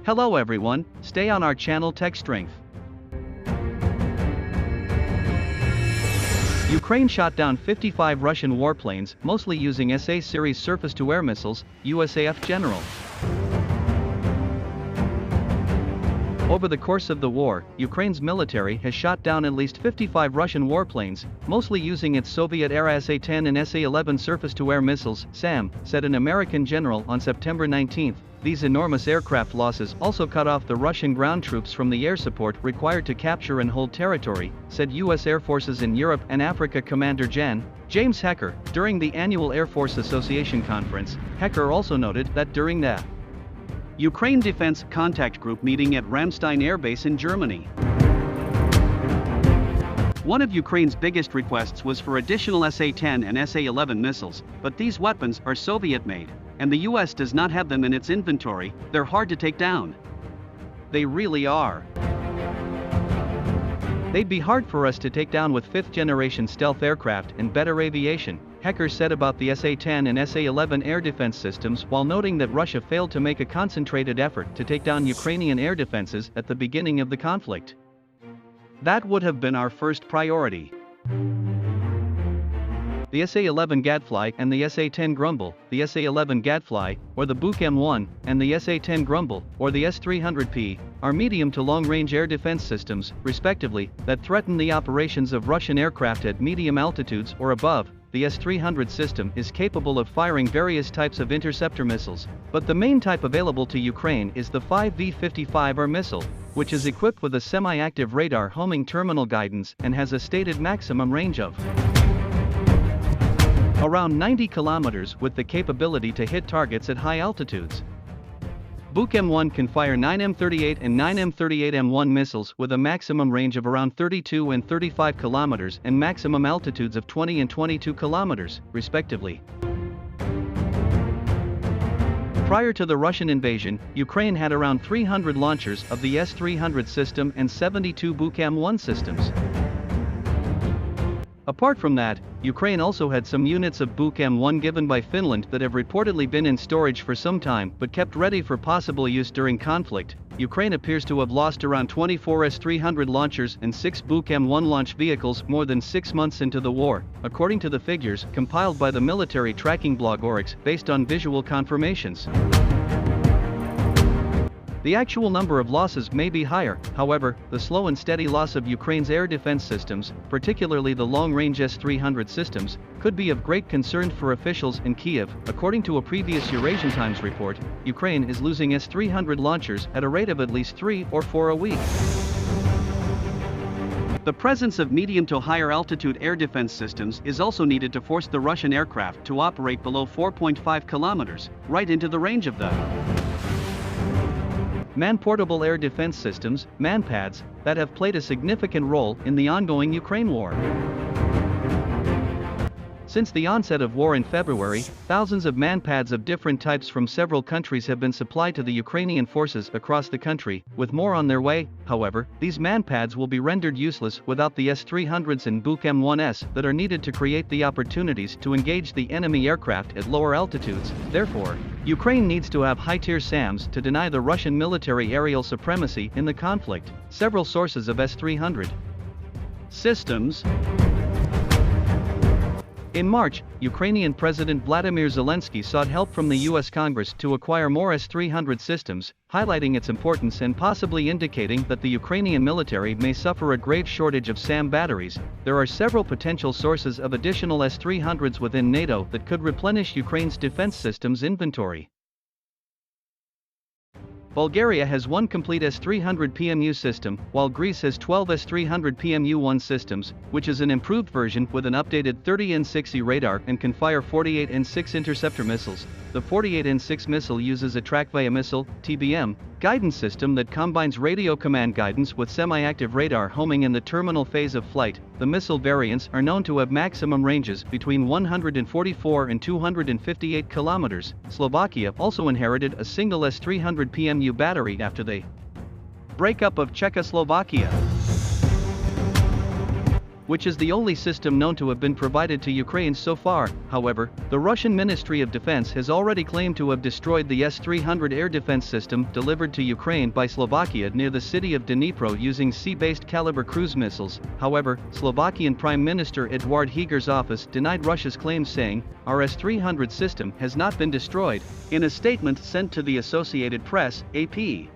Hello everyone, stay on our channel Tech Strength. Ukraine shot down 55 Russian warplanes, mostly using SA series surface-to-air missiles, USAF General. Over the course of the war, Ukraine's military has shot down at least 55 Russian warplanes, mostly using its Soviet-era SA-10 and SA-11 surface-to-air missiles, SAM, said an American general on September 19. These enormous aircraft losses also cut off the Russian ground troops from the air support required to capture and hold territory, said U.S. Air Forces in Europe and Africa Commander Gen. James Hecker. During the annual Air Force Association conference, Hecker also noted that during the Ukraine Defense Contact Group meeting at Ramstein Air Base in Germany, one of Ukraine's biggest requests was for additional SA-10 and SA-11 missiles, but these weapons are Soviet-made, and the US does not have them in its inventory. They're hard to take down. They really are. They'd be hard for us to take down with 5th-generation stealth aircraft and better aviation, Hecker said about the SA-10 and SA-11 air defense systems, while noting that Russia failed to make a concentrated effort to take down Ukrainian air defenses at the beginning of the conflict. That would have been our first priority. The SA-11 Gadfly and the SA-10 Grumble, the SA-11 Gadfly, or the Buk M1, and the SA-10 Grumble, or the S-300P, are medium to long-range air defense systems, respectively, that threaten the operations of Russian aircraft at medium altitudes or above. The S-300 system is capable of firing various types of interceptor missiles, but the main type available to Ukraine is the 5V-55R missile, which is equipped with a semi-active radar homing terminal guidance and has a stated maximum range of around 90 kilometers with the capability to hit targets at high altitudes. Buk M1 can fire 9 M38 and 9 M38M1 missiles with a maximum range of around 32 and 35 kilometers and maximum altitudes of 20 and 22 kilometers, respectively. Prior to the Russian invasion, Ukraine had around 300 launchers of the S-300 system and 72 Buk M1 systems. Apart from that, Ukraine also had some units of Buk M1 given by Finland that have reportedly been in storage for some time but kept ready for possible use during conflict. Ukraine appears to have lost around 24 S-300 launchers and 6 Buk M1 launch vehicles more than 6 months into the war, according to the figures compiled by the military tracking blog Oryx based on visual confirmations. The actual number of losses may be higher, however, the slow and steady loss of Ukraine's air defense systems, particularly the long-range S-300 systems, could be of great concern for officials in Kyiv. According to a previous Eurasian Times report, Ukraine is losing S-300 launchers at a rate of at least 3 or 4 a week. The presence of medium to higher altitude air defense systems is also needed to force the Russian aircraft to operate below 4.5 kilometers, right into the range of the man-portable air defense systems, MANPADS, that have played a significant role in the ongoing Ukraine war. Since the onset of war in February, thousands of MANPADS of different types from several countries have been supplied to the Ukrainian forces across the country, with more on their way. However, these MANPADS will be rendered useless without the S-300s and Buk M1s that are needed to create the opportunities to engage the enemy aircraft at lower altitudes. Therefore, Ukraine needs to have high-tier SAMs to deny the Russian military aerial supremacy in the conflict. Several sources of S-300 systems. In March, Ukrainian President Vladimir Zelensky sought help from the U.S. Congress to acquire more S-300 systems, highlighting its importance and possibly indicating that the Ukrainian military may suffer a grave shortage of SAM batteries. There are several potential sources of additional S-300s within NATO that could replenish Ukraine's defense systems inventory. Bulgaria has 1 complete S-300 PMU system, while Greece has 12 S-300 PMU-1 systems, which is an improved version with an updated 30N6E radar and can fire 48 N6 interceptor missiles. The 48 N6 missile uses a track-via missile, TBM, guidance system that combines radio command guidance with semi-active radar homing in the terminal phase of flight. The missile variants are known to have maximum ranges between 144 and 258 kilometers. Slovakia also inherited a single S-300 PMU battery after the breakup of Czechoslovakia. which is the only system known to have been provided to Ukraine so far. However, the Russian Ministry of Defense has already claimed to have destroyed the S-300 air defense system delivered to Ukraine by Slovakia near the city of Dnipro using sea-based caliber cruise missiles. However, Slovakian Prime Minister Eduard Heger's office denied Russia's claims, saying, "Our S-300 system has not been destroyed." In a statement sent to the Associated Press, AP